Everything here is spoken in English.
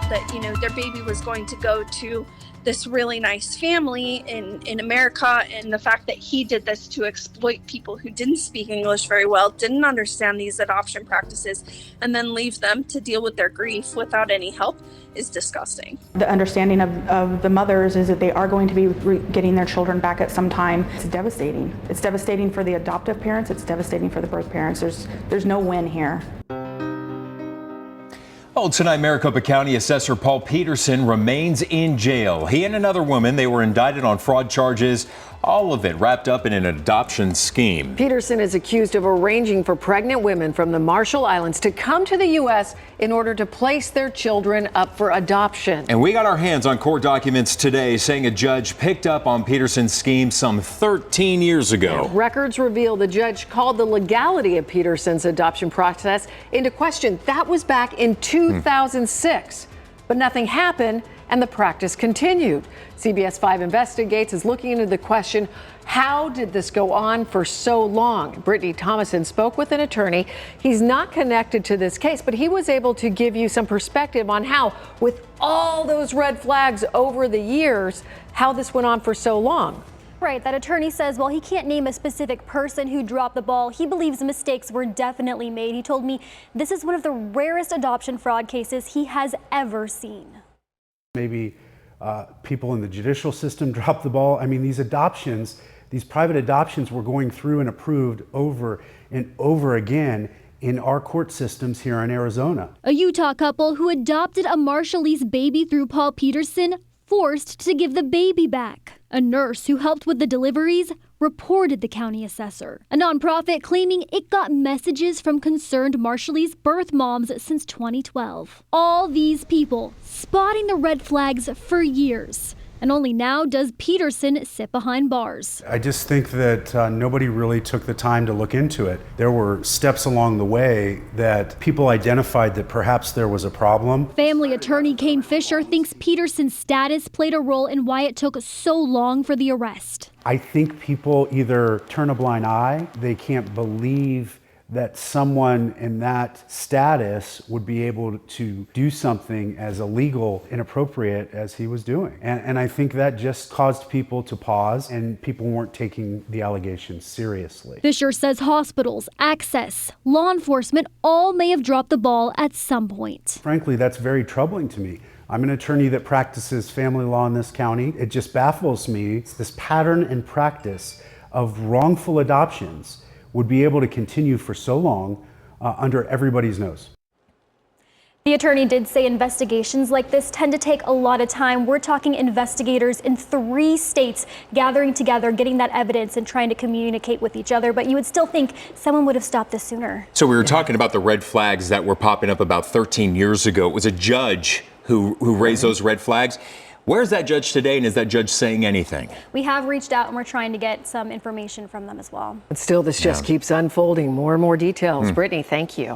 that, their baby was going to go to this really nice family in America, and the fact that he did this to exploit people who didn't speak English very well, didn't understand these adoption practices, and then leave them to deal with their grief without any help is disgusting. The understanding of the mothers is that they are going to be getting their children back at some time. It's devastating. It's devastating for the adoptive parents. It's devastating for the birth parents. There's no win here. Well, tonight, Maricopa County Assessor Paul Petersen remains in jail. He and another woman, they were indicted on fraud charges, all of it wrapped up in an adoption scheme. Petersen is accused of arranging for pregnant women from the Marshall Islands to come to the U.S. in order to place their children up for adoption. And we got our hands on court documents today saying a judge picked up on Petersen's scheme some 13 years ago. Records reveal the judge called the legality of Petersen's adoption process into question. That was back in 2006. But nothing happened, and the practice continued. CBS 5 Investigates is looking into the question, how did this go on for so long? Brittany Thomason spoke with an attorney. He's not connected to this case, but he was able to give you some perspective on how, with all those red flags over the years, how this went on for so long. Right, that attorney says while he can't name a specific person who dropped the ball, he believes mistakes were definitely made. He told me this is one of the rarest adoption fraud cases he has ever seen. Maybe people in the judicial system dropped the ball. I mean, these adoptions, these private adoptions were going through and approved over and over again in our court systems here in Arizona. A Utah couple who adopted a Marshallese baby through Paul Petersen forced to give the baby back. A nurse who helped with the deliveries reported the county assessor. A nonprofit claiming it got messages from concerned Marshallese birth moms since 2012. All these people spotting the red flags for years. And only now does Petersen sit behind bars. I just think that nobody really took the time to look into it. There were steps along the way that people identified that perhaps there was a problem. Family attorney Kane Fisher thinks Petersen's status played a role in why it took so long for the arrest. I think people either turn a blind eye, they can't believe that someone in that status would be able to do something as illegal, inappropriate as he was doing. And I think that just caused people to pause, and people weren't taking the allegations seriously. Fisher says hospitals, access, law enforcement all may have dropped the ball at some point. Frankly, that's very troubling to me. I'm an attorney that practices family law in this county. It just baffles me. It's this pattern and practice of wrongful adoptions would be able to continue for so long under everybody's nose. The attorney did say investigations like this tend to take a lot of time. We're talking investigators in 3 states gathering together, getting that evidence and trying to communicate with each other. But you would still think someone would have stopped this sooner. So we were talking about the red flags that were popping up about 13 years ago. It was a judge who raised those red flags. Where's that judge today, and is that judge saying anything? We have reached out and we're trying to get some information from them as well. But still, this just keeps unfolding. More and more details. Brittany, thank you.